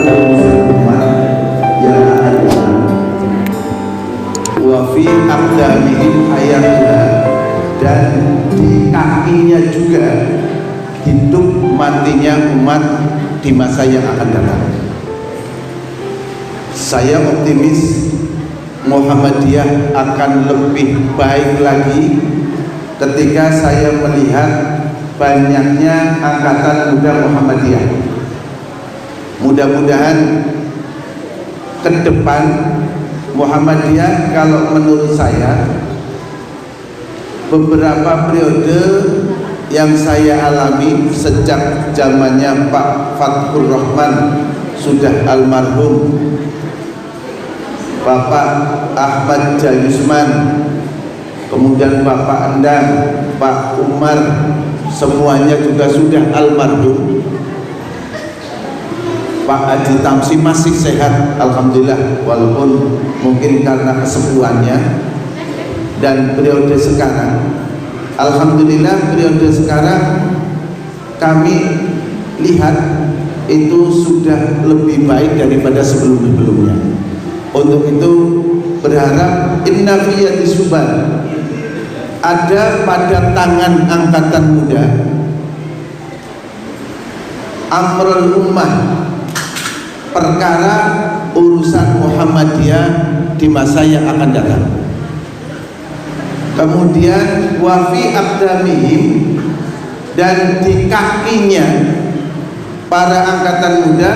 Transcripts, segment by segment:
umat yang akan datang. Wa fi aqdamihim ayatuna, dan di kakinya juga hidup matinya umat di masa yang akan datang. Saya optimis Muhammadiyah akan lebih baik lagi ketika saya melihat banyaknya angkatan muda Muhammadiyah. Mudah-mudahan ke depan Muhammadiyah, kalau menurut saya, beberapa periode yang saya alami sejak zamannya Pak Fathur Rahman, sudah almarhum, Bapak Ahmad Jayusman, kemudian Bapak Endang, Pak Umar, semuanya juga sudah almarhum. Pak Haji Tamsi masih sehat, alhamdulillah, walaupun mungkin karena kesembuhannya. Dan periode sekarang, alhamdulillah, periode sekarang kami lihat itu sudah lebih baik daripada sebelum-sebelumnya. Untuk itu berharap inna fiyati suban, ada pada tangan angkatan muda amrul ummah, perkara urusan Muhammadiyah di masa yang akan datang. Kemudian wafi aqdamihim, dan di kakinya para angkatan muda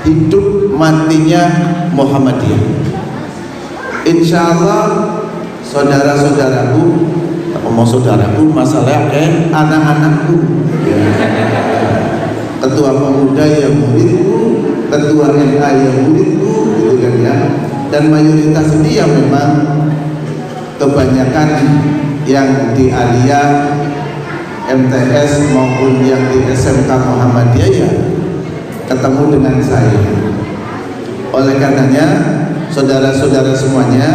hidup matinya Muhammadiyah. Insya Allah saudara-saudaraku, mau saudaraku, masalah anak-anakku, ya. Ketua pemuda ya muridku, ketua NA ya muridku, gitu kan ya. Dan mayoritas ini yang memang kebanyakan yang di Aliyah, MTS maupun yang di SMK Muhammadiyah ya ketemu dengan saya. Oleh karenanya saudara-saudara semuanya,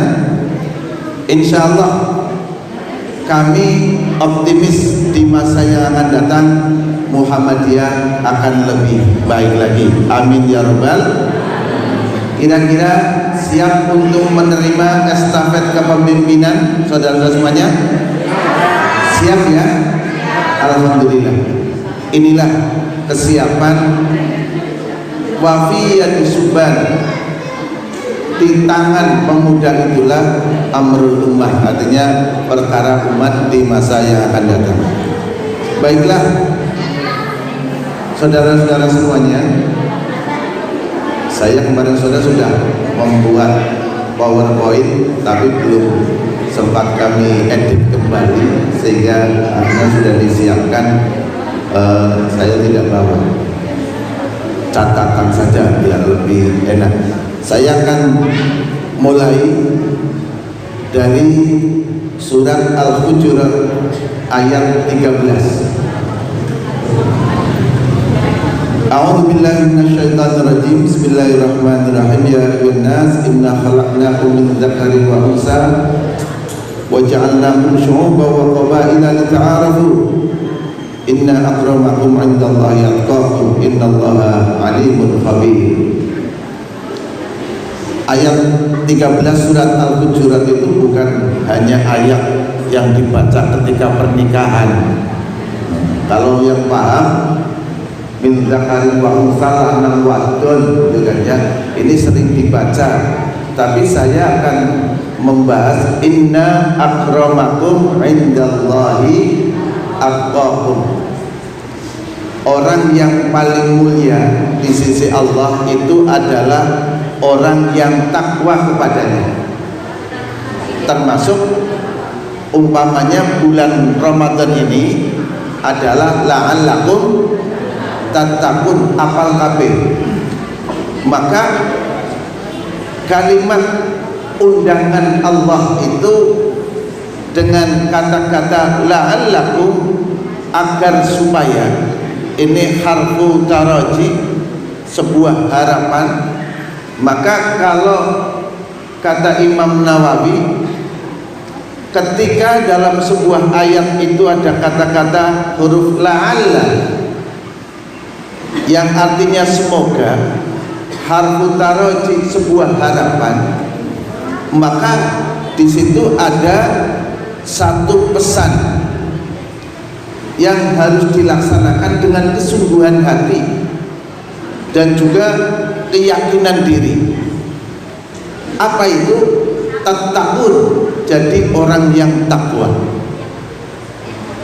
insya Allah kami optimis di masa yang akan datang Muhammadiyah akan lebih baik lagi. Amin ya rabbal. Kira-kira siap untuk menerima estafet kepemimpinan saudara-saudara semuanya? Siap ya? Alhamdulillah. Inilah kesiapan wafiyat suban. Di tangan pemuda itulah amrul ummah, artinya perkara umat di masa yang akan datang. Baiklah saudara-saudara semuanya, saya kemarin sudah membuat PowerPoint, tapi belum sempat kami edit kembali, sehingga akhirnya sudah disiapkan. Saya tidak bawa, catatan saja biar lebih enak. Saya akan mulai dari surat Al-Hujurat ayat 13. A'udzu billahi minasyaitonir rajim. Bismillahirrahmanirrahim. Ya ayyuhan nas, inna khalaqnakum min dzakarin wa unsa wa ja'alnakum syu'uban wa qabaila lita'arafu. Inna akramakum 'indallahi atqakum, innallaha 'alimun khabir. Ayat 13 surat Al-Hujurat itu bukan hanya ayat yang dibaca ketika pernikahan. Kalau yang paham min dzakarin wa unsa lanang wadon, gitu kan ya, ini sering dibaca. Tapi saya akan membahas inna akramakum indallahi atqakum. Orang yang paling mulia di sisi Allah itu adalah orang yang takwa kepadanya. Termasuk umpamanya bulan Ramadan ini adalah la'allakum tattaqun, apal kabeh. Maka kalimat undangan Allah itu dengan kata-kata la'allakum, agar supaya, ini harfu taraji, sebuah harapan. Maka kalau kata Imam Nawawi, ketika dalam sebuah ayat itu ada kata-kata huruf la'alla yang artinya semoga, harfu taroji, sebuah harapan, maka di situ ada satu pesan yang harus dilaksanakan dengan kesungguhan hati dan juga keyakinan diri. Apa itu? Tattaqun, jadi orang yang takwa.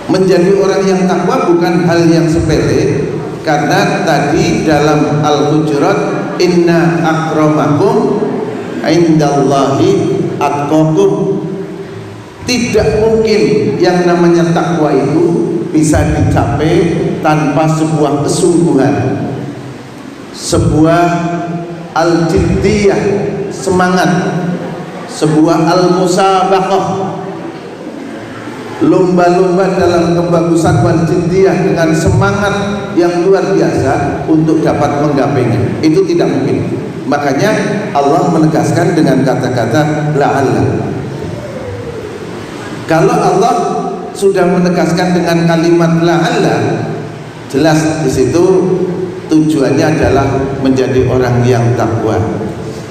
Menjadi orang yang takwa bukan hal yang sepele, karena tadi dalam Al-Hujurat, inna akramakum indallahi atqakum. Tidak mungkin yang namanya takwa itu bisa dicapai tanpa sebuah kesungguhan, sebuah al-jiddiyah, semangat, sebuah al-musabaqah, lomba-lomba dalam kebagusan wal jiddiyah dengan semangat yang luar biasa untuk dapat menggapainya. Itu tidak mungkin. Makanya Allah menegaskan dengan kata-kata la'alla. Kalau Allah sudah menegaskan dengan kalimat la'alla, jelas di situ tujuannya adalah menjadi orang yang takwa.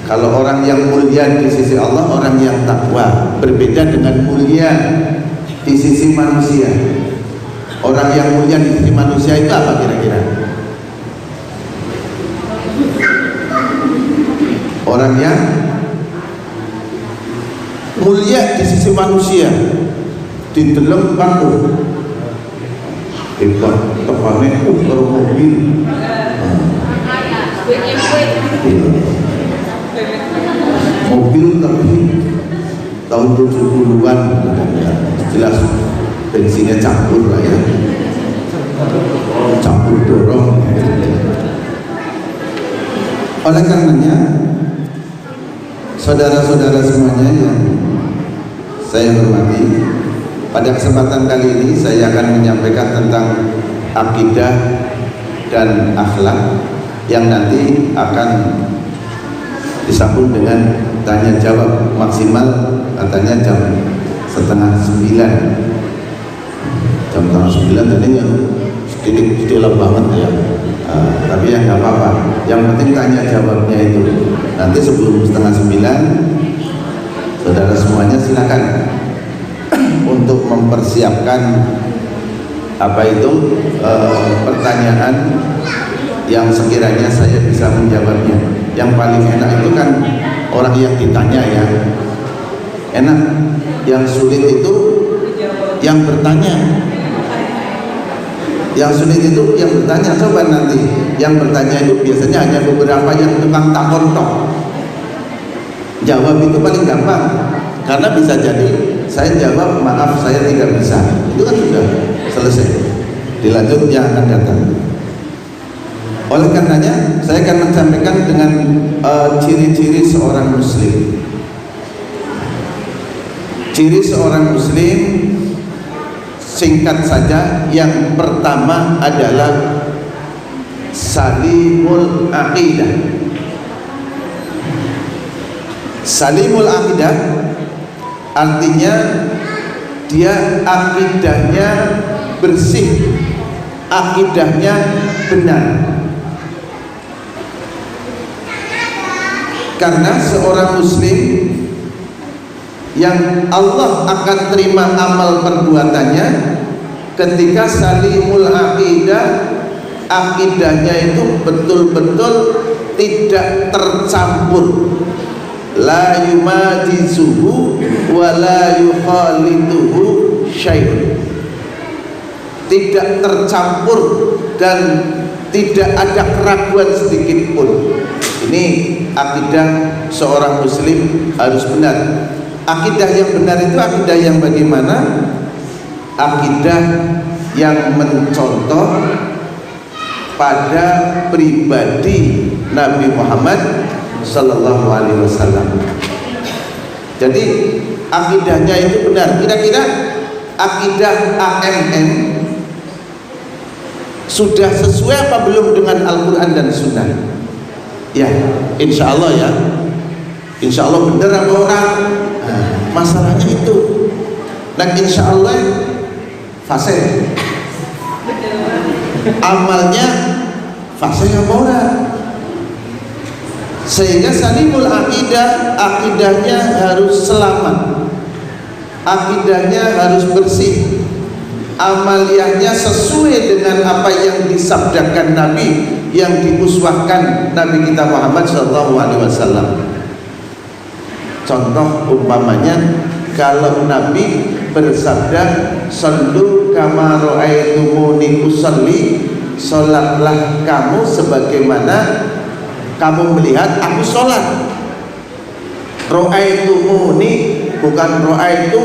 Kalau orang yang mulia di sisi Allah, orang yang takwa, berbeda dengan mulia di sisi manusia. Orang yang mulia di sisi manusia itu apa kira-kira? Orang yang mulia di sisi manusia, dideleng panggung hebat, tepane karo mobil, mobil tapi tahun 70-an, jelas bensinnya campur lah ya, campur dorong. Oleh karenanya, saudara-saudara semuanya yang saya hormati, pada kesempatan kali ini saya akan menyampaikan tentang akidah dan akhlak yang nanti akan disambung dengan tanya jawab, maksimal katanya jam 8:30. Jam 8:30 tadinya sedikit banget ya, tapi ya nggak apa-apa. Yang penting tanya jawabnya itu nanti sebelum 8:30. Saudara semuanya silakan untuk mempersiapkan apa itu pertanyaan yang sekiranya saya bisa menjawabnya. Yang paling enak itu kan orang yang ditanya ya, enak. Yang sulit itu yang bertanya. Yang sulit itu yang bertanya. Coba nanti yang bertanya itu biasanya hanya beberapa yang tukang takon tok. Jawab itu paling gampang, karena bisa jadi saya jawab maaf saya tidak bisa, itu kan sudah selesai, dilanjut yang akan datang. Oleh karenanya saya akan menyampaikan dengan ciri-ciri seorang muslim. Ciri seorang muslim singkat saja, yang pertama adalah salimul aqidah. Salimul aqidah artinya dia akidahnya bersih, akidahnya benar. Karena seorang muslim yang Allah akan terima amal perbuatannya ketika salimul aqidah, akidahnya itu betul-betul tidak tercampur, la yumajizuhu wa la yukhalituhu syai'un, tidak tercampur dan tidak ada keraguan sedikit pun. Ini akidah seorang muslim harus benar. Akidah yang benar itu akidah yang bagaimana? Akidah yang mencontoh pada pribadi Nabi Muhammad Sallallahu Alaihi Wasallam. Jadi akidahnya itu benar. Kira-kira akidah AMM sudah sesuai apa belum dengan Al-Quran dan Sunnah? Ya, insya Allah ya, insya Allah benar apa orang? Nah, masalahnya itu. Dan insya Allah fase, amalnya fase apa orang? Sehingga salimul akidah, akidahnya harus selamat, akidahnya harus bersih, amaliyahnya sesuai dengan apa yang disabdakan Nabi, yang diuswahkan Nabi kita Muhammad SAW. Contoh umpamanya, kalau Nabi bersabda, "Sallu kama ra'aitumuni usalli," sholatlah kamu sebagaimana kamu melihat aku sholat. Ra'aitumuni bukan ra'aitu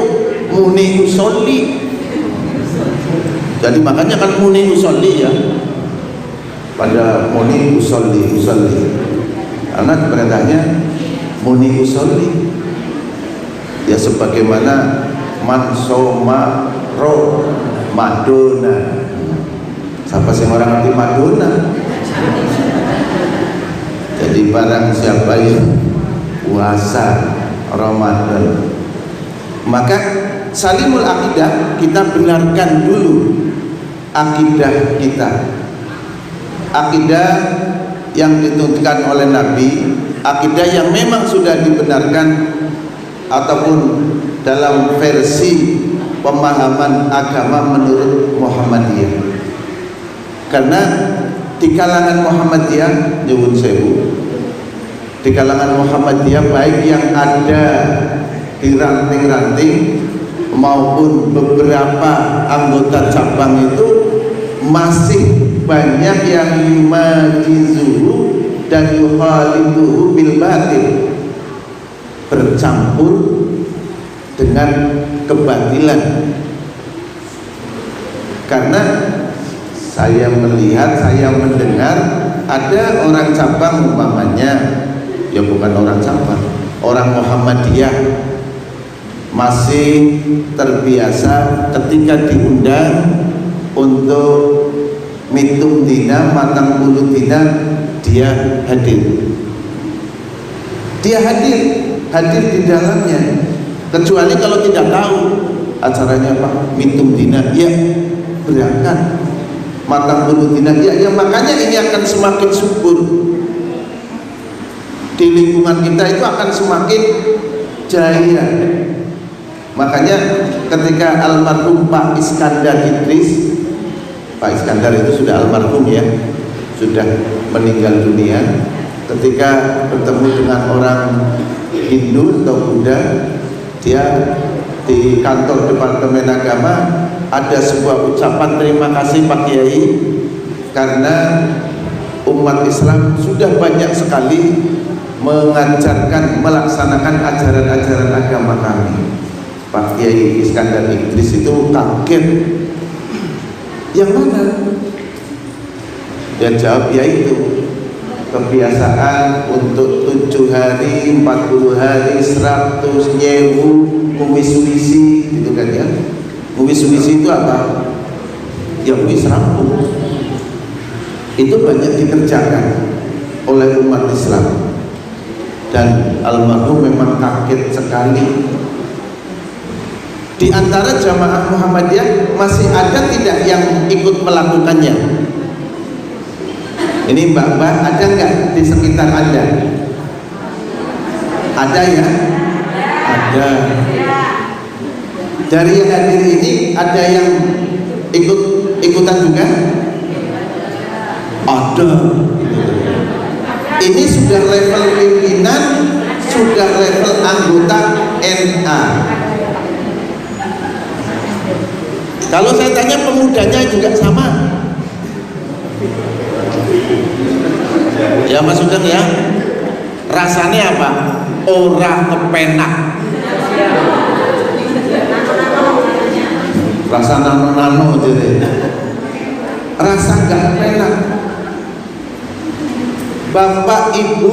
muni usolli. Jadi makanya kan muni usolli ya, pada muni usolli karena perintahnya muni usolli ya, sebagaimana man soma ro Madonna. Siapa sih orang ngerti Madonna? Jadi barang siapa yang puasa Ramadan, maka salimul akidah, kita benarkan dulu akidah kita, akidah yang dituntutkan oleh Nabi, akidah yang memang sudah dibenarkan ataupun dalam versi pemahaman agama menurut Muhammadiyah. Karena di kalangan Muhammadiyah, nyuwun sewu, di kalangan Muhammadiyah baik yang ada di ranting-ranting maupun beberapa anggota cabang itu masih banyak yang yumajizuhu dan yukhaliduhu bil batil, bercampur dengan kebatilan. Karena saya melihat, saya mendengar ada orang cabang umpamanya, ya bukan orang cabang, orang Muhammadiyah masih terbiasa ketika diundang untuk mitung dina, matang bulu dina, dia hadir di dalamnya, kecuali kalau tidak tahu acaranya apa, mitung dina, ya berangkat, matang bulu dina, ya makanya ini akan semakin subur di lingkungan kita, itu akan semakin jaya. Makanya ketika almarhum Pak Iskandar Idris, Pak Iskandar itu sudah almarhum ya, sudah meninggal dunia, ketika bertemu dengan orang Hindu atau Buddha, dia di kantor Departemen Agama ada sebuah ucapan terima kasih Pak Kiai, karena umat Islam sudah banyak sekali mengajarkan, melaksanakan ajaran-ajaran agama kami. Pak Kiai Iskandar Idris itu kaget, yang mana? Dia jawab, yaitu kebiasaan untuk 7 hari, 40 hari, 100 nyewu kumis-wisi gitu kan ya. Kumis-wisi itu apa? Ya kumis rampung. Itu banyak dikerjakan oleh umat Islam, dan almarhum memang kaget sekali. Di antara jamaah Muhammadiyah masih ada tidak yang ikut melakukannya? Ini mbak-mbak, ada nggak di sekitar Anda? Ada ya? Ada. Dari yang hadir ini ada yang ikutan juga? Ada. Ini sudah level pimpinan, sudah level anggota NA. Kalau saya tanya pemudanya juga sama. Ya Mas Sugeng ya, rasanya apa? Ora kepenak, rasa nano-nano jadi, rasa gak penak. Bapak Ibu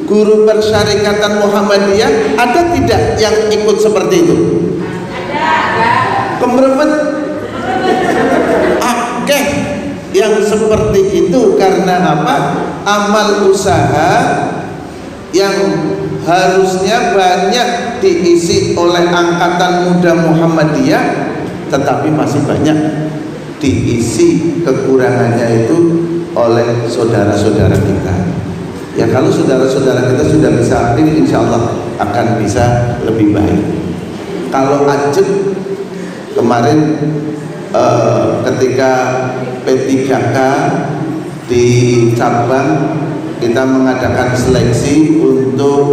guru persyarikatan Muhammadiyah ada tidak yang ikut seperti itu? Kemerepet akeh yang seperti itu. Karena apa? Amal usaha yang harusnya banyak diisi oleh angkatan muda Muhammadiyah, tetapi masih banyak diisi kekurangannya itu oleh saudara-saudara kita. Ya kalau saudara-saudara kita sudah bisa aktif, insya Allah akan bisa lebih baik. Kalau Ajek kemarin ketika P3K di cabang kita mengadakan seleksi untuk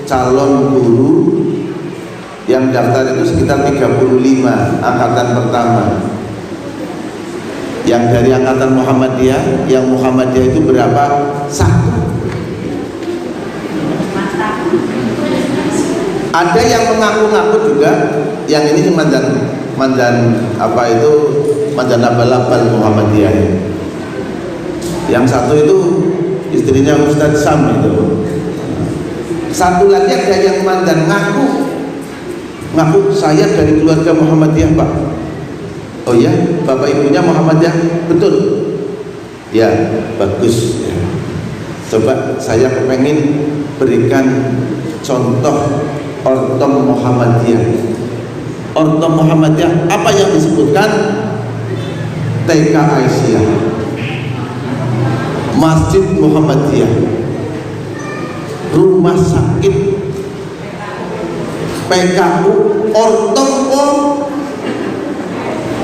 calon guru yang daftar itu sekitar 35 angkatan pertama. Yang dari angkatan Muhammadiyah, yang Muhammadiyah itu berapa? 1. Ada yang mengaku-ngaku juga, yang ini mandan apa itu, mandan abal-abal Muhammadiyah. Yang satu itu istrinya Ustadz Sam itu. Satu lagi ada yang mandan ngaku saya dari keluarga Muhammadiyah Pak. Oh ya, bapak ibunya Muhammadiyah, betul? Ya, bagus. Ya. Coba saya kepengen berikan contoh ortom Muhammadiyah. Ortom Muhammadiyah apa yang disebutkan? TK Aisyah, Masjid Muhammadiyah, rumah sakit, PKU, ortom,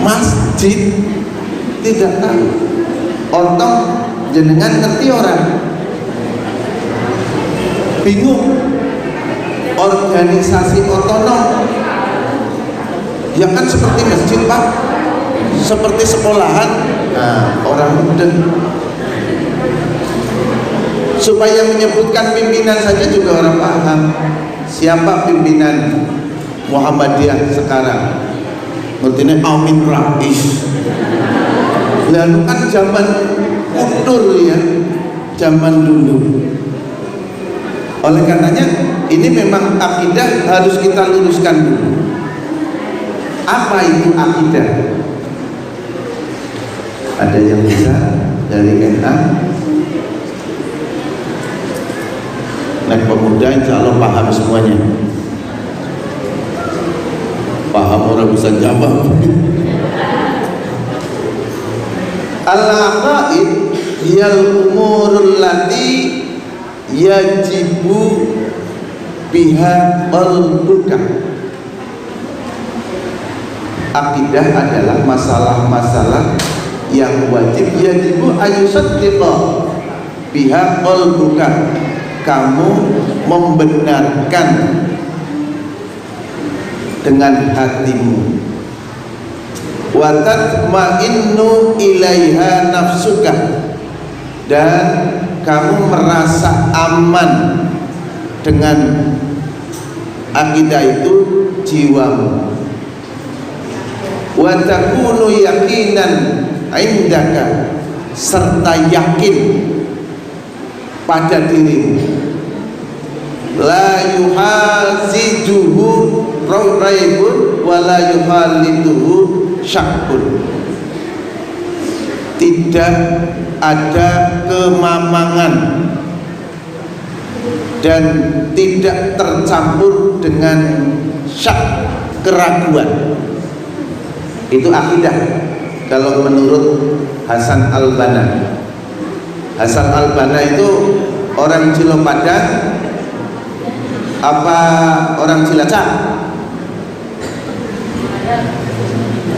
masjid, tidak tahu. Ortom jenengan ngerti orang? Bingung. Organisasi otonom, ya kan seperti masjid Pak, seperti sekolahan. Nah, orang mudeng. Supaya menyebutkan pimpinan saja juga orang paham. Siapa pimpinan Muhammadiyah sekarang? Ngertinya Amin Rais. Lalu kan zaman utur ya, zaman dulu. Oleh karenanya ini memang akidah harus kita luruskan dulu. Apa itu akidah? Ada yang bisa dari NA? Nek pemuda insya Allah paham semuanya. Paham orang bisa jawab. Al-aqaid hiyal umurul lati yajibu biha qalbuka. Akidah adalah masalah-masalah yang wajib yajibu ayusaddiqa biha qalbuka. Kamu membenarkan dengan hatimu. Wa tatma'innu ilaiha nafsuka, dan kamu merasa aman dengan akidah itu jiwamu. Wa takunu yaqinan indaka, serta yakin pada dirimu. La yuhazijuhu raibun wa la yuhaliduhu syakkun. Tidak ada kemamangan dan tidak tercampur dengan syak, keraguan. Itu akidah kalau menurut Hasan Al-Banna. Hasan Al-Banna itu orang Cilopadan apa orang Cilacap?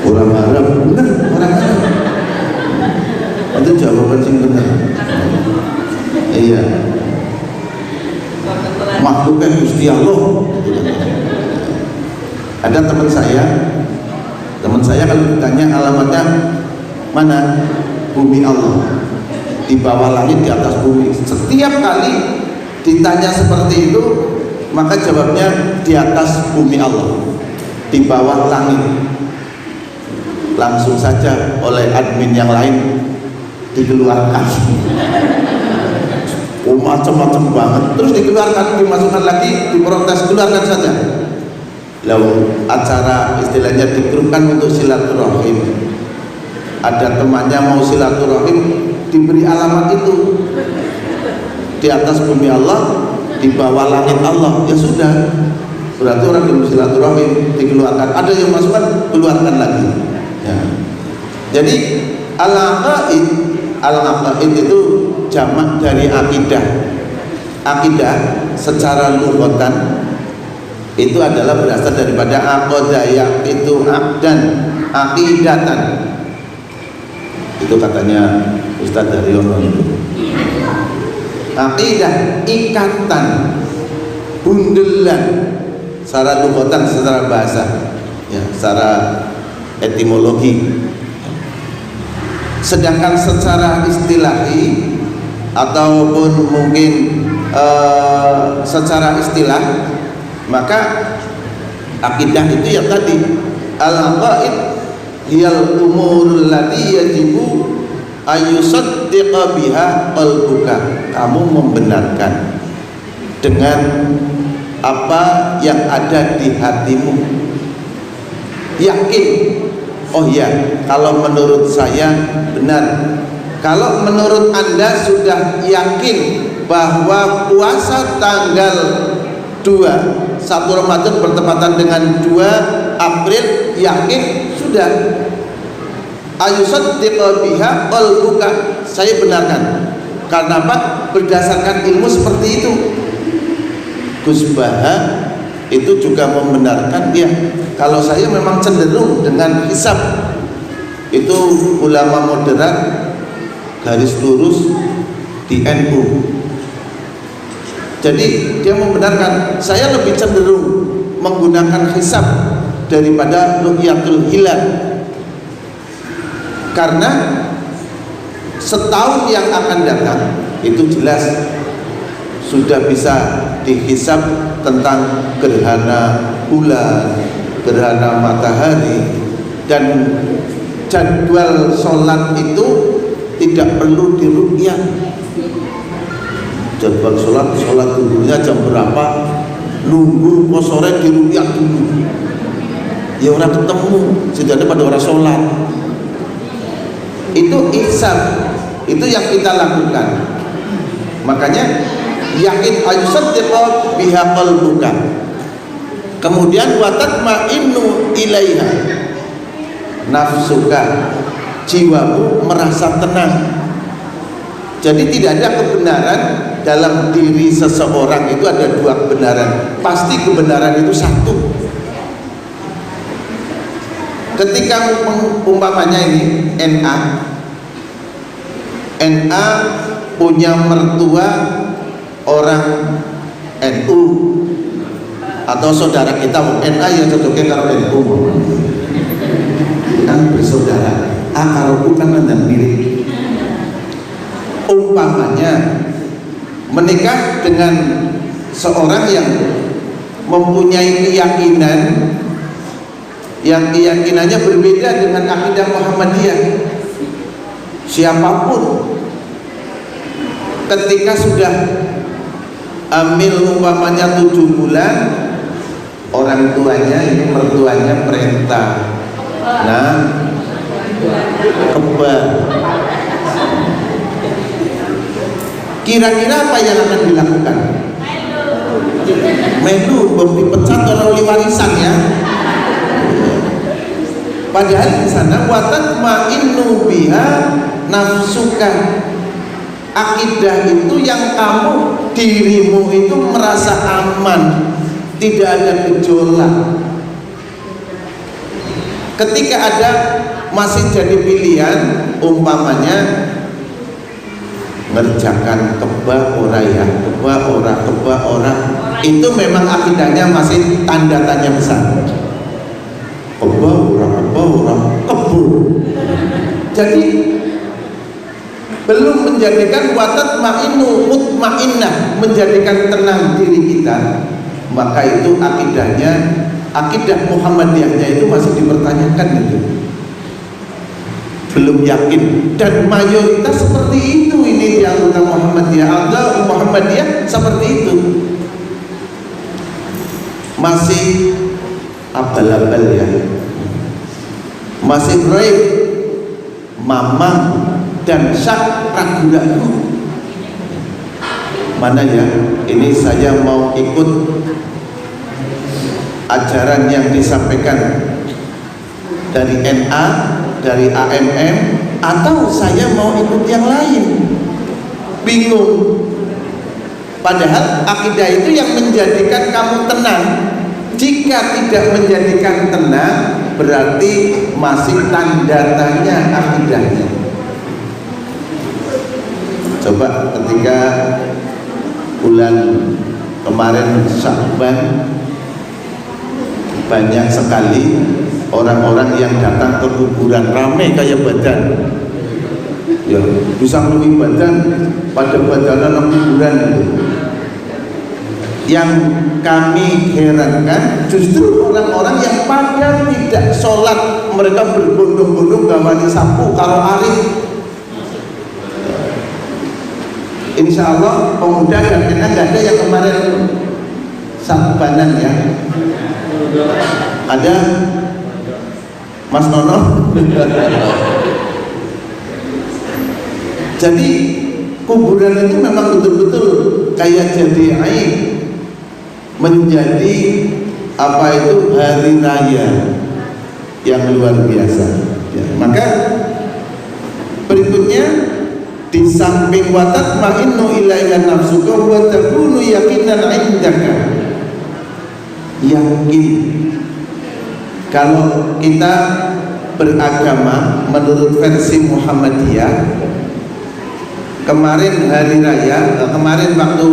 Orang Arab, benar, orang Arab. Itu jawaban sing benar. Iya. Makhluknya Gusti Allah. Ada teman saya kalau ditanya alamatnya mana? Bumi Allah. Di bawah langit, di atas bumi. Setiap kali ditanya seperti itu, maka jawabnya di atas bumi Allah, di bawah langit. Langsung saja oleh admin yang lain dikeluarkan. Macam-macam banget. Terus dikeluarkan, dimasukkan lagi, diprotes, keluarkan saja. Lalu acara istilahnya digrupkan untuk silaturahim. Ada temannya mau silaturahim, diberi alamat itu, di atas bumi Allah, di bawah langit Allah. Ya sudah, berarti orang yang silaturahim dikeluarkan. Ada yang masukkan, keluarkan lagi ya. Jadi al-aqaid itu jamak dari akidah. akidah secara lughatan itu adalah berasal daripada aqada yaqidu aqdan aqidatan. Itu katanya Ustadz Daryono itu. Aqidah ikatan, bundelan secara lughatan, secara bahasa, ya, secara etimologi. Sedangkan secara istilahi ataupun mungkin secara istilah, maka akidah itu yang tadi al-aqaid hiyal umurul lati yajibu ayyusaddiqa biha qalbuka. Kamu membenarkan dengan apa yang ada di hatimu, yakin, oh ya, kalau menurut saya benar. Kalau menurut Anda sudah yakin bahwa puasa tanggal 1 Ramadan bertepatan dengan 2 April, yakin sudah, ayusaddiqa biha qalbuka, saya benarkan. Karena apa? Berdasarkan ilmu seperti itu. Gus Baha itu juga membenarkan dia. Kalau saya memang cenderung dengan hisab, itu ulama moderat garis lurus di NU. Jadi dia membenarkan, saya lebih cenderung menggunakan hisab daripada ru'yatul hilal. Karena setahun yang akan datang itu jelas sudah bisa dihisab tentang gerhana bulan, gerhana matahari, dan jadwal sholat itu tidak perlu diru'yah. Jadwal sholat dulunya jam berapa, nunggu kok sore diru'yah dulu, ya orang ketemu setidaknya pada orang sholat. Itu ihsan, itu yang kita lakukan. Makanya yakin ayusaddiqa biha qalbuka, kemudian wa tatma'innu ilaiha nafsuka, jiwamu merasa tenang. Jadi tidak ada kebenaran dalam diri seseorang, itu ada 2 kebenaran, pasti kebenaran itu satu. Ketika umpamanya ini NA punya mertua orang NU, atau saudara kita NA yang cocoknya kalau NU kan bersaudara, kalau U kan ada mirip. Umpamanya menikah dengan seorang yang mempunyai keyakinan yang keyakinannya berbeda dengan akidah Muhammadiyah, siapapun ketika sudah hamil umpamanya 7 bulan, orang tuanya ini mertuanya perintah, nah kembar. Kira-kira apa yang akan dilakukan? Melu belum dipecat oleh warisan ya. Padahal di sana watat ma'innu biha nafsuka, akidah itu yang kamu, dirimu itu merasa aman, tidak ada gejolak. Ketika ada masih jadi pilihan, umpamanya ngerjakan keba ora ya, keba ora, itu memang akidahnya masih tanda tanya besar. Keba ora, kebu. Jadi belum menjadikan watat ma'inu mutmainnah, menjadikan tenang diri kita, maka itu akidahnya, akidah Muhammadiyahnya itu masih dipertanyakan itu. Belum yakin, dan mayoritas seperti itu ini di anggota Muhammadiyah. Anggota Muhammadiyah seperti itu, masih abal-abal ya, masih raib, mamang dan syak, ragu-ragu. Mana ya, ini saya mau ikut ajaran yang disampaikan dari NA, dari AMM, atau saya mau ikut yang lain, bingung. Padahal akidah itu yang menjadikan kamu tenang. Jika tidak menjadikan tenang, berarti masih tanda tanya akidahnya. Coba ketika bulan kemarin Sya'ban, banyak sekali orang-orang yang datang ke kuburan, ramai kayak badan. Ya, bisa lebih badan pada badanan kuburan itu. Yang kami herankan justru orang-orang yang pada tidak sholat, mereka berbondong-bondong gawani sapu karo arif. Insya Allah pemuda dan kita nggak ada yang kemarin Sya'banan ya. Ada Mas Nono. Jadi kuburan itu memang betul-betul kayak jadi aib, menjadi apa itu hari raya yang luar biasa ya. Maka berikutnya di samping watat ma'innu ilaiha nafsuka wa takunu yaqinan indaka, yakin kalau kita beragama menurut versi Muhammadiyah. Kemarin hari raya, kemarin waktu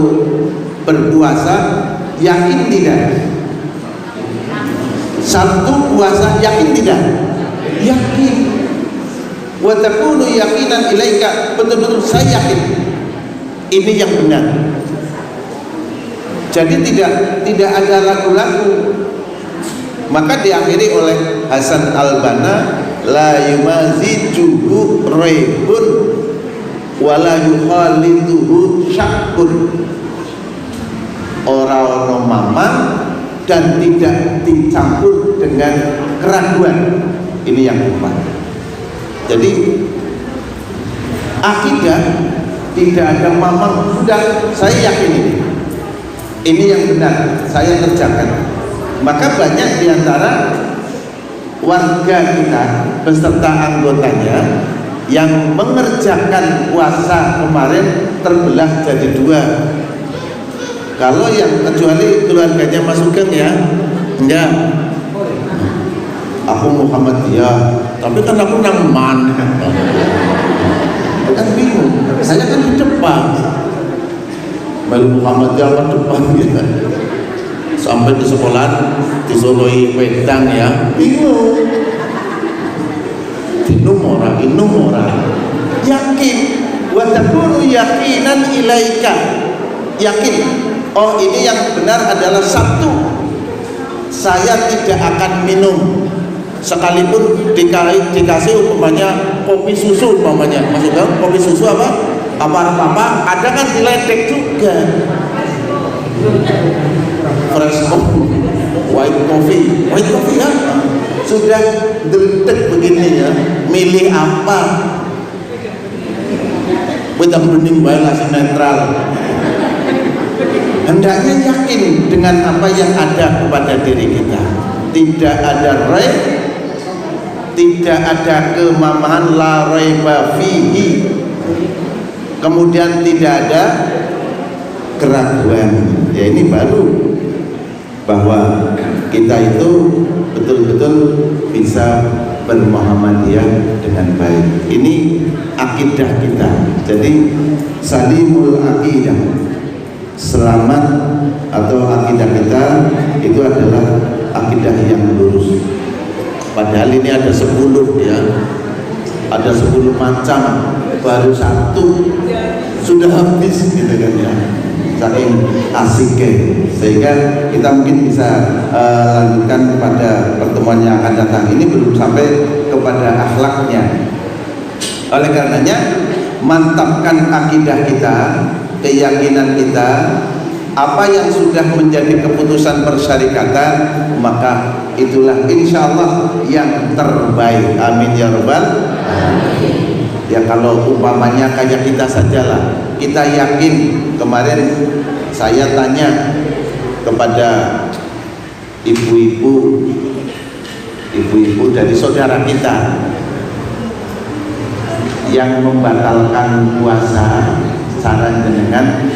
berpuasa, yakin tidak? Sabtu puasa, yakin tidak? Yakin. Wa takunu yaqinan ilaika, betul-betul saya yakin ini yang benar. Jadi tidak ada ragu-ragu. Maka diakhiri oleh Hasan Al-Banna, la yumazijuhu raibun wala yukhalituhu syakkun. Ora-ora mamang dan tidak dicampur dengan keraguan. Ini yang keempat. Jadi akidah tidak ada mamang, sudah saya yakin ini yang benar, saya kerjakan. Maka banyak diantara warga kita beserta anggotanya yang mengerjakan puasa kemarin terbelah jadi dua. Kalau yang kecuali keluarganya Mas Sugeng ya, enggak. Aku Muhammadiyah, tapi kan aku nang man. Kan bingung. Saya kan di depan. Baru Muhammadiyah apa depan ya. Sampai di sekolah disoloi wedang ya, bingung. Inum ora. Yakin, wa takunu yaqinan ilaika. Yakin, oh ini yang benar adalah satu. Saya tidak akan minum sekalipun dikasih umpamanya kopi susu umpamanya. Maksudnya kopi susu apa? Apa ada kan diledek juga. Fresh coffee, white coffee ya. Sudah deretek begini ya, milih apa? Kita bening baiklah netral. Hendaknya yakin dengan apa yang ada kepada diri kita. Tidak ada raib, tidak ada kemamahan, la raiba fihi. Kemudian tidak ada keraguan. Ya ini baru bahwa kita itu betul-betul bisa bermuhammadiyah dengan baik. Ini akidah kita. Jadi salimul akidah, selamat atau akidah kita itu adalah akidah yang lurus. Padahal ini ada 10 ya, ada 10 macam, baru satu sudah habis gitu kan ya, saking asiknya. Sehingga kita mungkin bisa lanjutkan pada pertemuan yang akan datang. Ini belum sampai kepada akhlaknya. Oleh karenanya mantapkan akidah kita, keyakinan kita, apa yang sudah menjadi keputusan persyarikatan, maka itulah insya Allah yang terbaik. Amin ya rabbal alamin. Ya kalau umpamanya kayak kita sajalah, kita yakin. Kemarin saya tanya kepada ibu-ibu dari saudara kita yang membatalkan puasa saran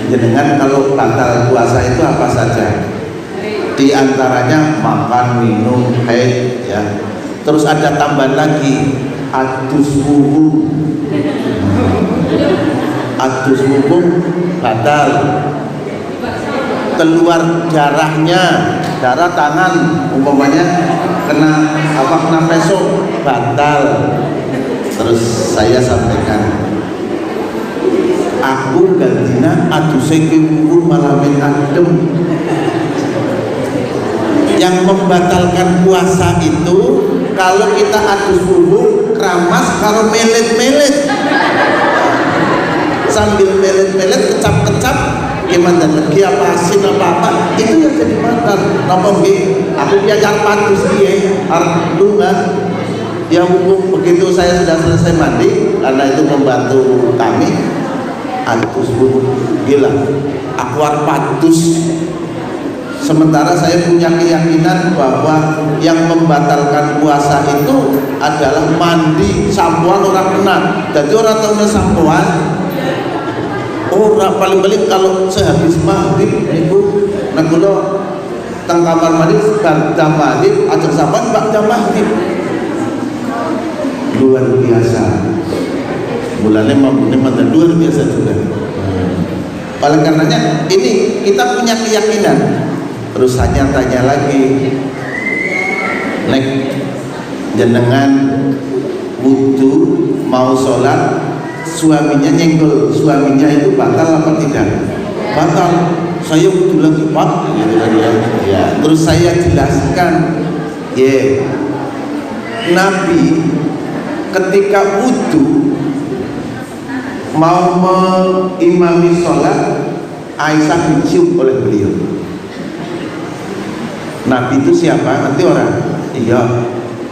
jenengan kalau batal puasa itu apa saja? Di antaranya makan, minum, haid, ya. Terus ada tambahan lagi, adus wudu. Adus wudu batal. Keluar darah tangan, umpamanya kena pesok, batal. Terus saya sampaikan, aku gantina aduse wudu malamin adem. Yang membatalkan puasa itu kalau kita adus wudu keramas kalau melet-melet, sambil melet-melet kecap-kecap gimana lagi apa asin apa itu yang jadi batal. Napa nggih aku diajar patus piye arep lunga ya hukum begitu saya sudah selesai mandi karena itu membantu kami adus wudu gila aku arep patus. Sementara saya punya keyakinan bahwa yang membatalkan puasa itu adalah mandi, sampoan orang kena. Jadi orang tahu sampoan, orang paling-paling kalau sehabis maghrib itu, nah kalau tang kamar mandi, bangda maghrib, ajak sampoan bangda maghrib. Luar biasa. Mulanya luar biasa juga. Oleh karenanya ini kita punya keyakinan. Terus hanya tanya lagi, nek jenengan wudu mau sholat, suaminya nyenggol, suaminya itu batal apa tidak? Batal. Saya wudu lagi pak, gitu kan ya. Terus saya jelaskan, Nabi ketika wudu mau mengimami sholat, Aisyah dicium oleh beliau. Nabi itu siapa? Nanti orang. Iya.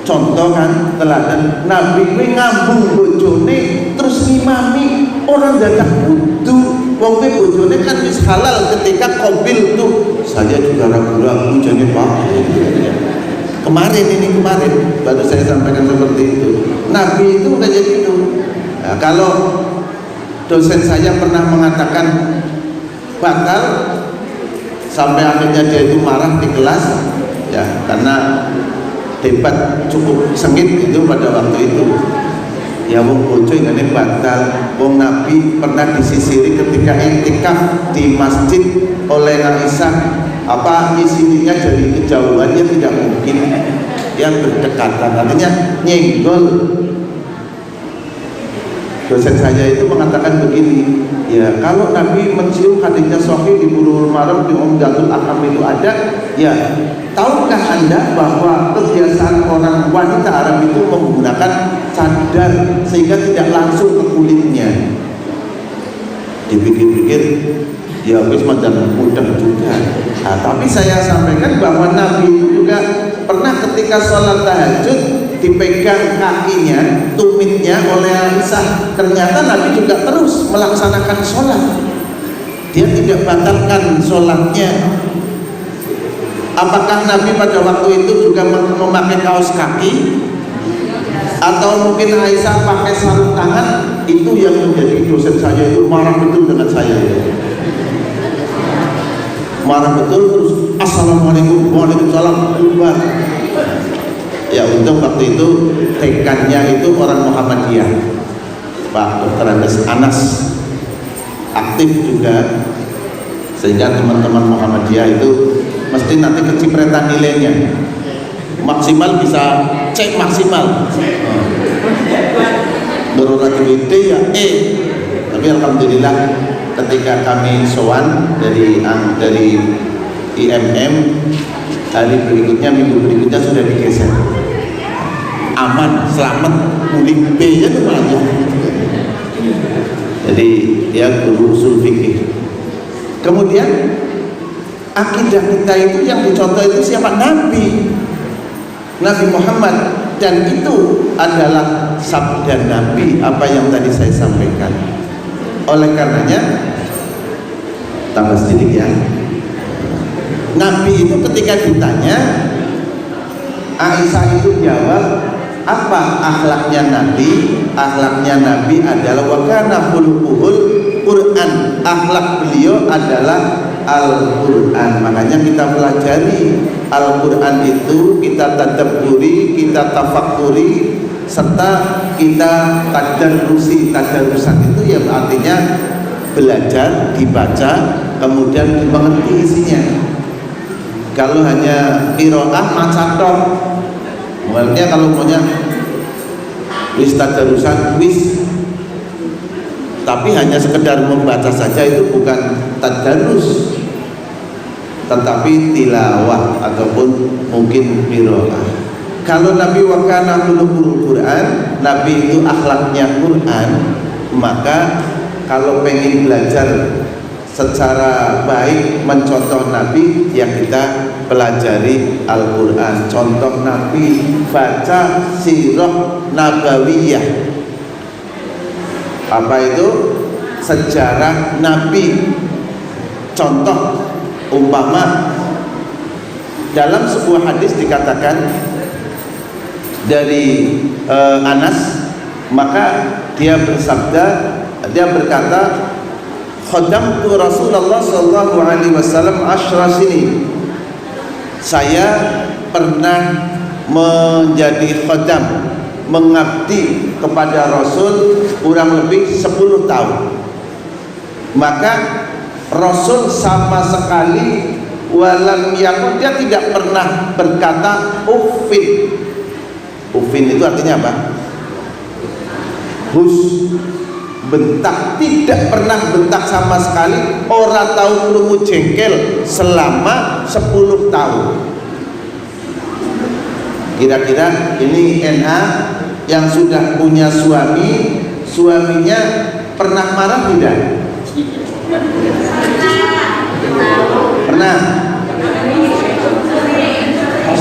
Contoh kan teladan Nabi kuwi ngambung bojone terus ngimami orang dadak wudu. Wong kuwi bojone kan wis halal ketika qabil tuh. Saya juga ragu-ragu jane Pak. Kemarin baru saya sampaikan seperti itu. Nabi itu kayak gitu. Nah, kalau dosen saya pernah mengatakan batal sampai akhirnya dia itu marah di kelas ya karena debat cukup sengit itu pada waktu itu ya wong bojo ngene batal wong Nabi pernah disisiri ketika iktikaf di masjid oleh Aisyah apa isinya dari kejauhan yang tidak mungkin yang berdekatan artinya nyenggol. Dosen saya itu mengatakan begini, ya kalau Nabi mencium hadisnya sahih di Bulughul Maram di Umdatul Ahkam itu ada, ya tahukah Anda bahwa kebiasaan orang wanita Arab itu menggunakan cadar sehingga tidak langsung ke kulitnya. Dipikir-pikir, ya wis macam mudah juga. Nah, tapi saya sampaikan bahwa Nabi itu juga pernah ketika sholat tahajud dipegang kakinya, tumitnya oleh Aisyah. Ternyata Nabi juga terus melaksanakan sholat. Dia tidak batalkan sholatnya. Apakah Nabi pada waktu itu juga memakai kaos kaki? Atau mungkin Aisyah pakai sarung tangan? Itu yang menjadi dosen saya itu marah betul dengan saya. Marah betul terus assalamualaikum waalaikumsalam bubar. Ya untung waktu itu tekannya itu orang Muhammadiyah, Pak Dr. Anas aktif juga sehingga teman-teman Muhammadiyah itu mesti nanti kecipratan nilainya maksimal bisa cek maksimal berurat D ya E. Tapi alhamdulillah ketika kami sowan dari IMM hari berikutnya minggu berikutnya sudah digeser aman selamat muling B nya tuh aja. Jadi dia guru usul fikih. Kemudian akidah kita itu yang dicontoh itu siapa? Nabi Muhammad, dan itu adalah sabda Nabi apa yang tadi saya sampaikan. Oleh karenanya tambah sedikit ya, Nabi itu ketika ditanya, Aisyah itu jawab apa akhlaknya Nabi? Akhlaknya Nabi adalah wa kana khuluquhul Quran. akhlak beliau adalah Al-Quran. Makanya kita pelajari Al-Quran itu, kita tadabburi, kita tafakuri, serta kita tadarrusi. Tadarrusan itu ya artinya belajar, dibaca, kemudian dimengerti isinya. Kalau hanya qiraah macatok, maksudnya kalau maunya wis tadarrusan wis, tapi hanya sekedar membaca saja itu bukan tadarrus, tetapi tilawah ataupun mungkin qiraah. Kalau Nabi wa kana khuluqul Quran, Nabi itu akhlaknya Quran, maka kalau pengen belajar secara baik mencontoh Nabi, ya kita pelajari Al-Quran. Contoh Nabi, baca sirah nabawiyah. Apa itu? Sejarah Nabi. Contoh, umpama dalam sebuah hadis dikatakan dari Anas, maka dia bersabda, dia berkata, khadamtu Rasulullah sallallahu alaihi wasallam 10 sinin. Saya pernah menjadi khadam, mengabdi kepada Rasul kurang lebih 10 tahun. Maka Rasul sama sekali walam yakun, dia tidak pernah berkata uffin. Uffin itu artinya apa? Hus, bentak, tidak pernah bentak sama sekali. Ora tahu krungu jengkel selama 10 tahun. Kira-kira ini NA yang sudah punya suami, suaminya pernah marah tidak? Pernah.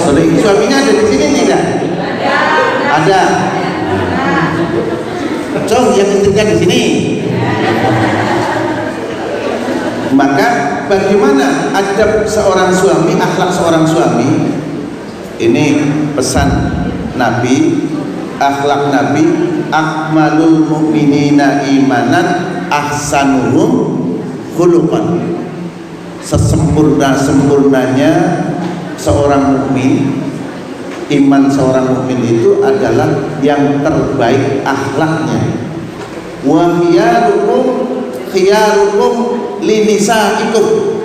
Sering. Suaminya ada di sini tidak? Ada. Cong yang istrinya di sini. Maka bagaimana adab seorang suami, akhlak seorang suami? Ini pesan Nabi, akhlak Nabi, akmalul mu'minina imanan ahsanuhum khuluqan. Sesempurna-sempurnanya seorang mukmin, iman seorang mukmin itu adalah yang terbaik akhlaknya. Wa khiyarukum linisaikum.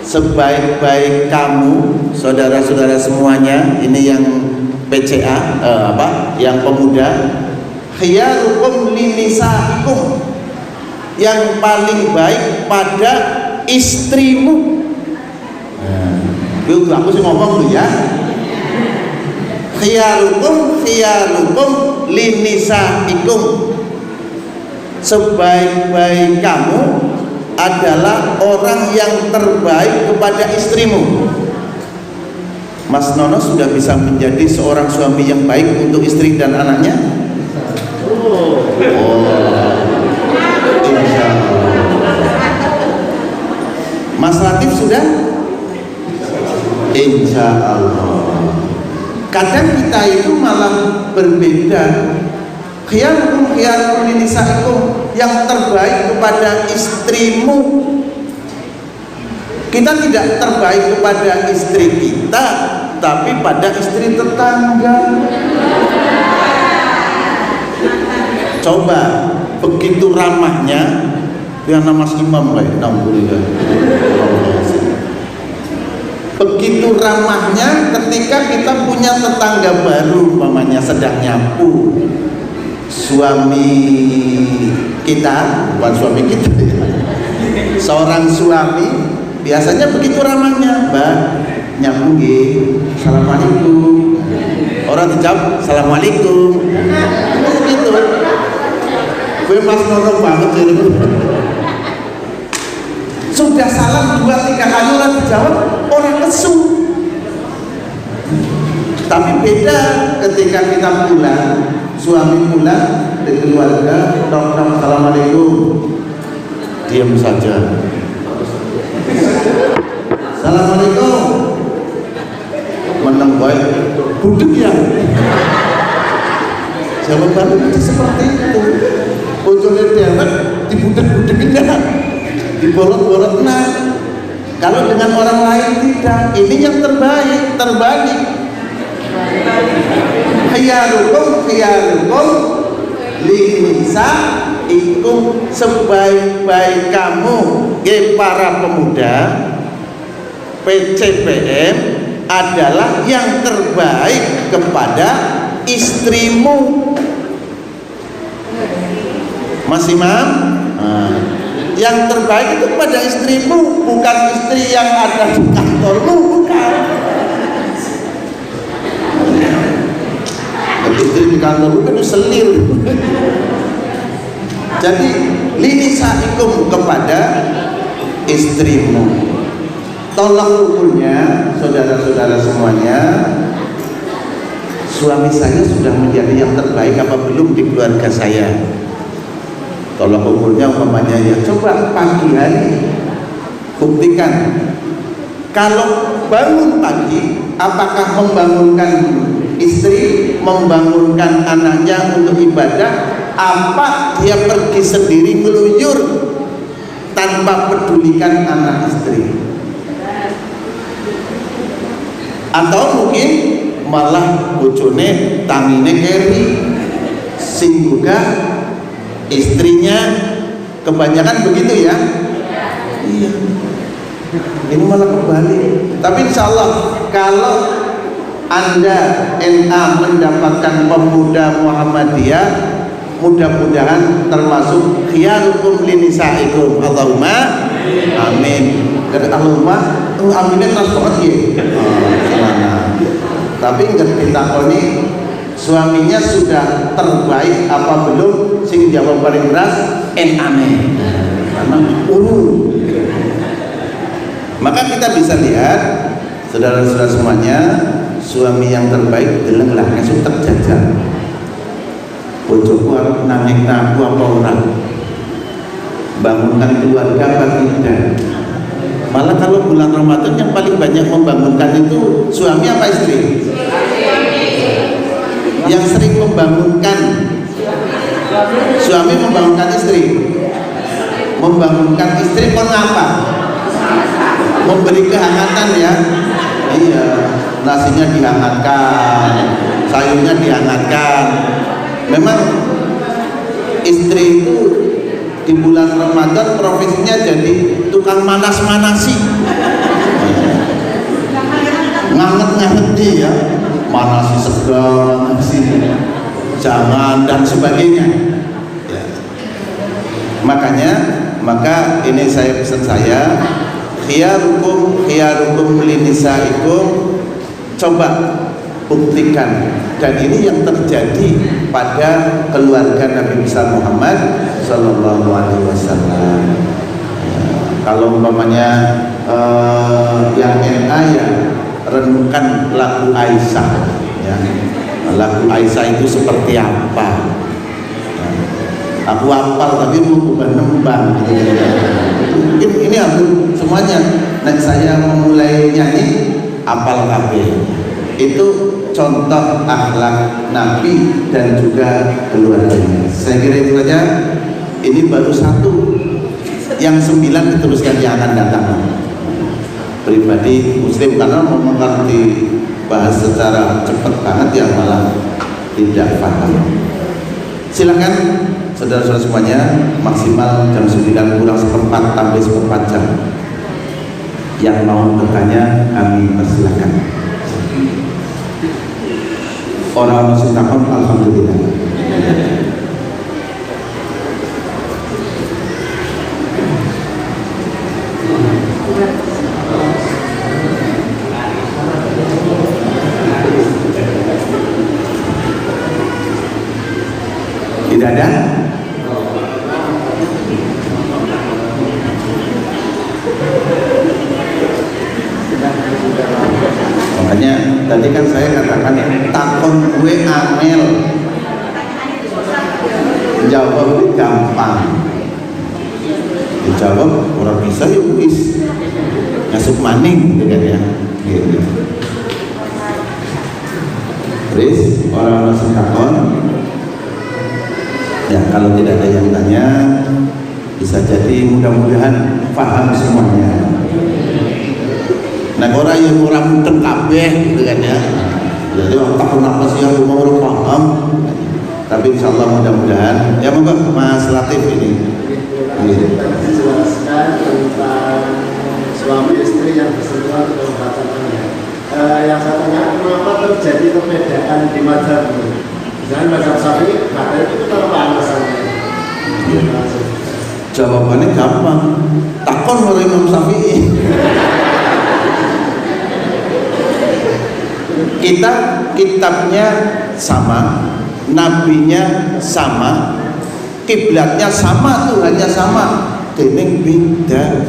Sebaik-baik kamu, saudara-saudara semuanya, ini yang PCA, yang pemuda, khiyarukum linisaikum, yang paling baik pada istrimu. Nah, aku sih ngomong dulu ya. Khiyarukum linisaikum, sebaik-baik kamu adalah orang yang terbaik kepada istrimu. Mas Nono sudah bisa menjadi seorang suami yang baik untuk istri dan anaknya? Insya Allah. Mas Latif sudah? Insya Allah. Kadang kita itu malah berbeda. Khiyarukum linisaikum, yang terbaik kepada istrimu. Kita tidak terbaik kepada istri kita, tapi pada istri tetangga. Coba begitu ramahnya, yang nama Imam begitu ramahnya ketika kita punya tetangga baru, umpamanya sedang nyapu. Suami kita, bukan suami kita ya, seorang suami biasanya begitu ramahnya, Mbak nyapu nggih, assalamualaikum. Orang dijawab assalamualaikum. Gitu. Gue Mas Nono banget itu. Sudah salam 2-3 kali orang dijawab, orang kesu. Tapi beda ketika kita pulang, suami pulang dari keluarga, dong assalamualaikum, diam saja. Assalamualaikum, meneng baik, budek ya. Jawaban itu seperti itu. Bocornya dewek, dibudek-budekin ya. diborot-borot. Nah, kalau dengan orang lain tidak, ini yang terbaik, terbalik. Khiyarukum linisa ikum, sebaik-baik kamu para pemuda PCPM adalah yang terbaik kepada istrimu. Mas Imam, yang terbaik itu pada istrimu, bukan istri yang ada di kantormu, bukan. Istri di kantormu kan selir. Jadi linisaikum, kepada istrimu. Tolong ukurnya, saudara-saudara semuanya, suami saya sudah menjadi yang terbaik apa belum di keluarga saya? Tolong ukurnya umpamanya ya, coba pagi hari buktikan. Kalau bangun pagi, apakah membangunkan istri, membangunkan anaknya untuk ibadah, apa dia pergi sendiri ngeluyur tanpa pedulikan anak istri? Atau mungkin malah bojone tangine keri, sing juga istrinya, kebanyakan begitu ya. Iya, ini malah kembali. Tapi insya Allah kalau Anda NA mendapatkan pemuda Muhammadiyah, mudah-mudahan termasuk khiyarukum linisaikum. Allahumma amin. Dan Allahumma aminnya keras banget ya. Gimana? Tapi nggak ditakoni suaminya sudah terbaik apa belum, sing jawab paling keras aneh. Karena maka kita bisa lihat, saudara-saudara semuanya, suami yang terbaik delenglah ngesuk terjajal. Bojoku arep nanging aku apa orang, bangunkan keluarga apa tidak. Malah kalau bulan Ramadan yang paling banyak membangunkan itu suami apa istri? Yang sering membangunkan suami, membangunkan istri. Membangunkan istri pun apa? Memberi kehangatan ya. Iya, nasinya dihangatkan, sayurnya dihangatkan. Memang istri itu di bulan Ramadan profesinya jadi tukang manas-manasi, nganget-ngangeti ya, manasi segala nasi, jangan dan sebagainya ya. Maka ini saya pesan saya, khiyarukum linisaikum, coba buktikan. Dan ini yang terjadi pada keluarga Nabi besar Muhammad Sallallahu Alaihi Wasallam. Kalau umpamanya yang NA ya, renungkan lagu Aisyah ya. Lagu Aisyah itu seperti apa? Aku hafal tapi bukan nembang gitu. Mungkin ini hampir semuanya. Nah, saya memulai nyanyi hafal kabeh. Itu contoh akhlak Nabi dan juga keluarganya. Saya kira itu saja. Ini baru satu, yang 9 diteruskan yang akan datang. Pribadi Muslim karena mengerti bahas secara cepat banget ya, malah tidak paham. Silakan saudara-saudara semuanya, maksimal jam 9 kurang seperempat sampai 1/4 jam. Yang mau bertanya kami persilakan. Orang masih takut, alhamdulillah. Tidak ada? Makanya tadi kan saya katakan takon gue angel, jawab gampang, dijawab orang bisa ya wis ngasuk maning gitu kan ya gitu. Terus orang masih takon ya, kalau tidak ada yang tanya Bisa jadi mudah-mudahan paham semuanya. Nah orang yang orang mudeng kabeh gitu kan ya. Jadi tak kenapa sih aku mau orang paham. Tapi insya Allah mudah-mudahan. Ya monggo Mas Latif ini. Dijelaskan tentang suami istri yang bersentuhan dalam bacaannya. Yang saya tanya, kenapa terjadi perbedaan di mazhab ini? Misalnya mazhab Syafi'i, maka itu apa alasannya? Jawabannya gampang. Takon oleh Imam Syafi'i. Kita kitabnya sama, nabinya sama, kiblatnya sama, Tuhannya sama, dening beda.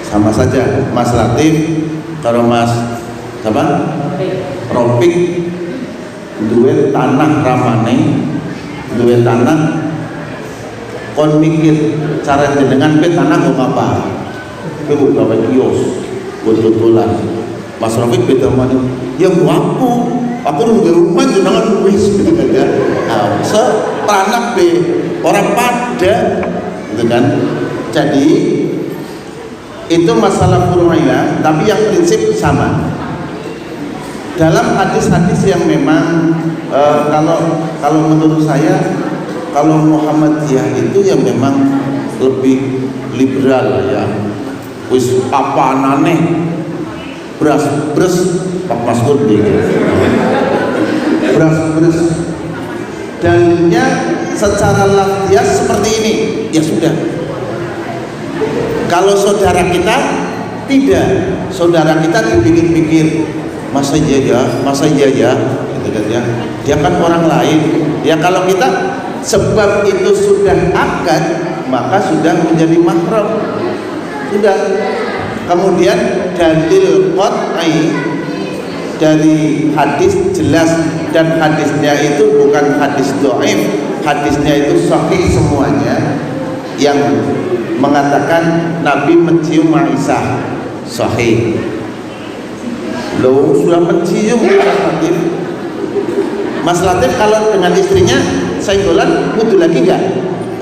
Sama saja Mas Latif karo Mas apa? Ropik duwe tanah ramane, duwe tanah kon mikir cara jenengan pe tanah kok apa? Kowe gawe kios, tutulan. Mas Ropik beda mana? Ya aku nunggu rumah jenengan wis gitu kan ya. Tanah be orang pada gitu kan. Jadi itu masalah furailah, tapi yang prinsip sama. Dalam hadis-hadis yang memang kalau menurut saya kalau Muhammadiyah itu yang memang lebih liberal ya. Wis apa anane beras Pak Mas Kurdi beras dalilnya secara lafziah seperti ini, ya sudah. Kalau saudara kita tidak, saudara kita dipikir-pikir masa iya ya gitu kan ya, dia kan orang lain ya. Kalau kita sebab itu sudah akad maka sudah menjadi mahram, sudah. Kemudian dalil qat'i dari hadis jelas, dan hadisnya itu bukan hadis dhaif, hadisnya itu sahih semuanya, yang mengatakan Nabi mencium Aisyah, sahih. Loh, sudah mencium Mas Latif. Mas Latif kalau dengan istrinya senggolan kudu lagi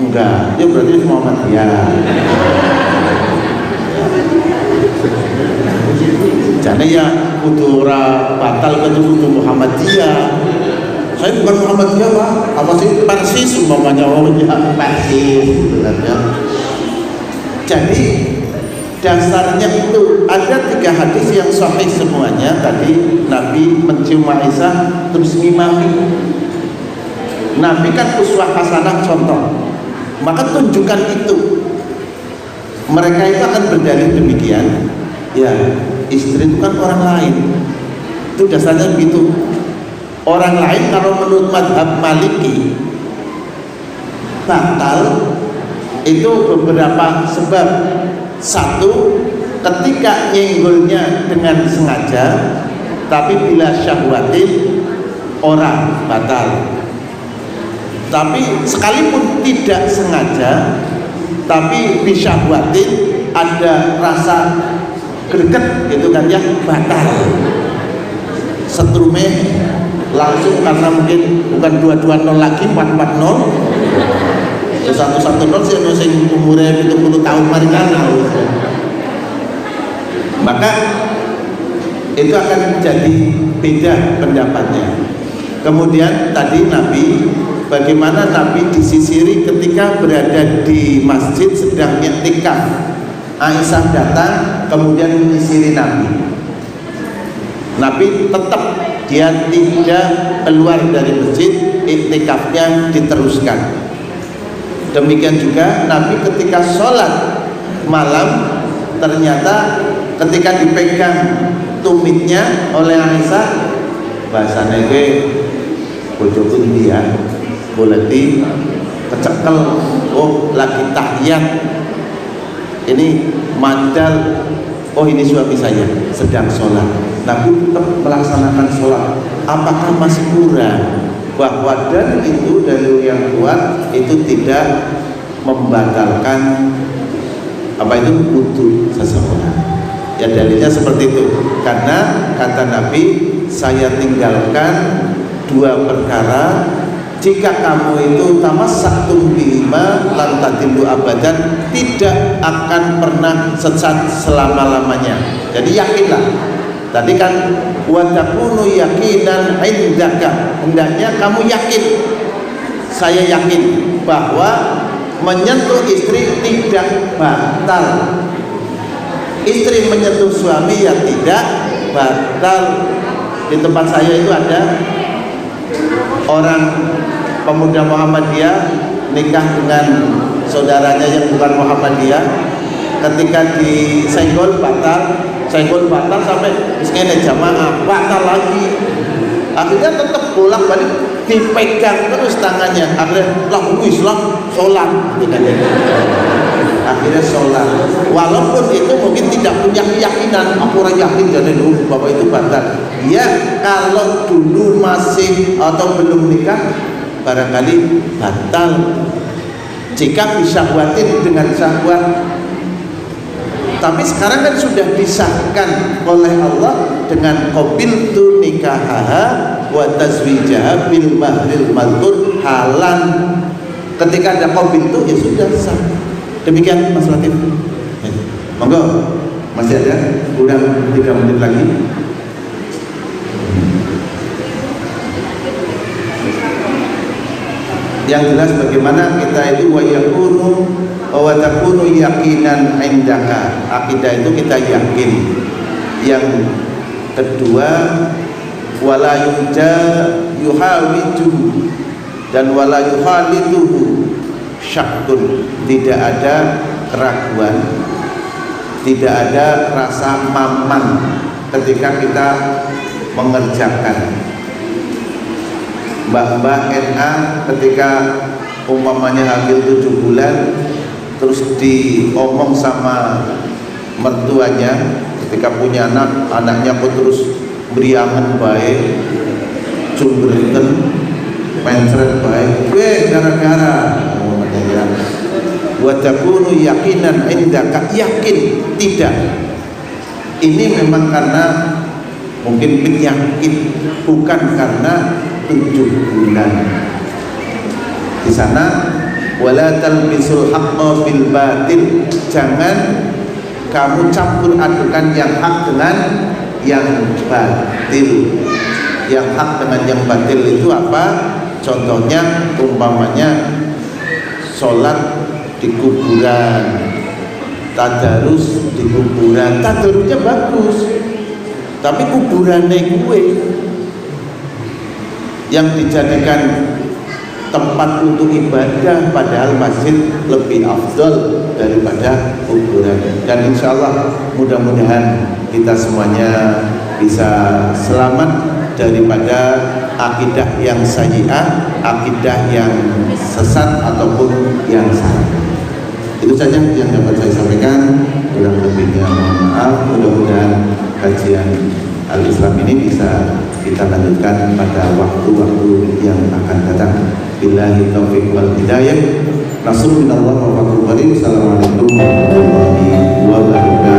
enggak, ya berarti Muhammadiyah. Jane ya kudu ora batal kudu Muhammadiyah. Saya bukan Muhammadiyah Pak, apa sih Persis umpamanya, ya Persis gitu kan ya. Jadi dasarnya itu ada 3 hadis yang sahih semuanya. Tadi Nabi mencium Aisyah terus ngimami. Nabi kan uswah hasanah, contoh. Maka tunjukkan itu. Mereka itu akan berdalil demikian. Ya, istri itu kan orang lain. Itu dasarnya begitu. Orang lain kalau menurut mazhab Maliki batal itu beberapa sebab. Satu, ketika nyenggolnya dengan sengaja, tapi bila syahwatin orang batal. Tapi sekalipun tidak sengaja, tapi bisyahwatin ada rasa greget gitu kan ya, batal. Setrume langsung karena mungkin bukan 220 lagi 440. 110 sih umurnya 70 tahun marikana. Maka itu akan jadi beda pendapatnya. Kemudian tadi Nabi, bagaimana Nabi disisiri ketika berada di masjid sedang i'tikaf. Aisyah datang kemudian menyisiri Nabi. Nabi tetap dia tidak keluar dari masjid, i'tikafnya diteruskan. Demikian juga Nabi ketika sholat malam, ternyata ketika dipegang tumitnya oleh Aisyah, bahasanya gue bojoku dia boleh kecekel, oh lagi tahiyat, ini mandal, oh ini suami saya sedang sholat. Nabi tetap melaksanakan sholat. Apakah masih kurang? Bahwa dan itu dalil yang kuat itu tidak membatalkan apa itu wudu seseorang. Ya dalilnya seperti itu. Karena kata Nabi, saya tinggalkan 2 perkara jika kamu itu tamassaktum bihima lan tadillu abadan, tidak akan pernah sesat selama-lamanya. Jadi yakinlah. Tadi kan wa takunu yaqinan indaka, hendaknya kamu yakin, saya yakin bahwa menyentuh istri tidak batal. Istri menyentuh suami ya tidak batal. Di tempat saya itu ada orang pemuda Muhammadiyah nikah dengan saudaranya yang bukan Muhammadiyah. Ketika disenggol batal sampai sekene jamaah batal lagi. Akhirnya tetap bolak-balik dipegang terus tangannya. Akhirnya lah Islam sholat. Akhirnya sholat. Walaupun itu mungkin tidak punya keyakinan, aku orang yakin jadi dulu bahwa itu batal. Ya kalau dulu masih atau belum nikah barangkali batal. Jika disahwatin dengan syahwat. Tapi sekarang kan sudah disahkan oleh Allah dengan qabiltu nikahaha wa tazwijaha bil mahril mazkur halan. Ketika ada qabiltu ya sudah sah. Demikian Mas Latif. Monggo, masih ada kurang 3 menit lagi. Yang jelas bagaimana kita itu wa takunu yaqinan indaka, akidah itu kita yakin. Yang kedua wala yuhawijuhu dan wala yuhalituhu syaktun, tidak ada keraguan, tidak ada rasa mamang ketika kita mengerjakan. Mbak NA ketika umpamanya hamil 7 bulan terus diomong sama mertuanya ketika punya anaknya kok terus beriangan baik, cumberiten, mencret baik, gara-gara wa takunu yaqinan indaka, yakin tidak. Ini memang karena mungkin penyakit, bukan karena 7 bulan. Di sana wala talbisul haqqo bil batil, jangan kamu campur adukan yang hak dengan yang batil. Yang hak dengan yang batil itu apa? Contohnya umpamanya sholat di kuburan, tadarus di kuburan. Tadarusnya bagus, tapi kuburannya gue yang dijadikan tempat untuk ibadah, padahal masjid lebih afdal daripada kuburan. Dan insya Allah mudah-mudahan kita semuanya bisa selamat daripada akidah yang sayyi'ah, akidah yang sesat ataupun yang salah. Itu saja yang dapat saya sampaikan. Kurang lebihnya mohon maaf. Mudah-mudahan kajian Al-Islam ini bisa kita lanjutkan pada waktu-waktu yang akan datang. Billahi taufiq wal hidayah. Nasrullah wa fathul qarib. Assalamualaikum warahmatullahi wabarakatuh.